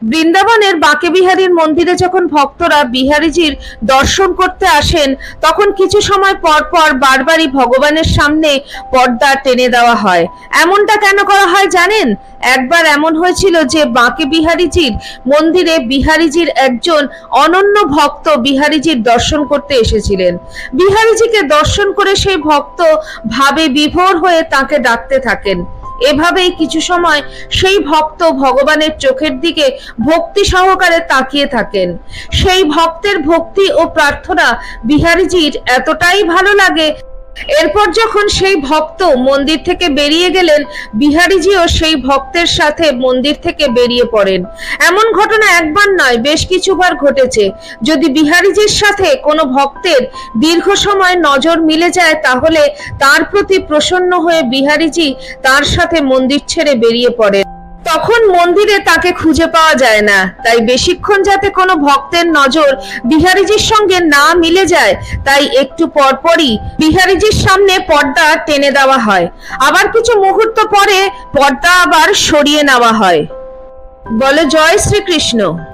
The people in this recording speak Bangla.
বৃন্দাবনের বাঁকে বিহারীর মন্দিরে যখন ভক্তরা বিহারীজির দর্শন করতে আসেন, তখন কিছু সময় পর পর বারবারই ভগবানের সামনে পর্দা টেনে দেওয়া হয়। এমনটা কেন করা হয় জানেন? একবার এমন হয়েছিল যে বাঁকে বিহারীজির মন্দিরে বিহারীজির একজন অনন্য ভক্ত বিহারীজির দর্শন করতে এসেছিলেন। বিহারীজিকে দর্শন করে সেই ভক্ত ভাবে বিভোর হয়ে তাকে ডাকতে থাকেন। এভাবেই কিছু সময় সেই ভক্ত ভগবানের চোখের দিকে ভক্তি সহকারে তাকিয়ে থাকেন। সেই ভক্তের ভক্তি ও প্রার্থনা বিহারীজির এতটাই ভালো লাগে। এরপর যখন সেই ভক্ত মন্দির থেকে বেরিয়ে গেলেন, বিহারীজিও সেই ভক্তের সাথে মন্দির থেকে বেরিয়ে পড়েন। এমন ঘটনা একবার নয়, বেশ কিছুবার ঘটেছে। যদি বিহারীজির সাথে কোনো ভক্তের দীর্ঘ সময় নজর মিলে যায়, তাহলে তার প্রতি প্রসন্ন হয়ে বিহারীজি তার সাথে মন্দির ছেড়ে বেরিয়ে পড়েন। তখন মন্দিরে তাকে খুঁজে পাওয়া যায় না। তাই বেশিক্ষণ যাতে কোনো ভক্তের নজর বিহারীজির সঙ্গে না মিলে যায়, তাই একটু পরপরই বিহারীজির সামনে পর্দা টেনে দেওয়া হয়। আবার কিছু মুহূর্ত পরে পর্দা আবার সরিয়ে নেওয়া হয়। বলে জয় শ্রীকৃষ্ণ।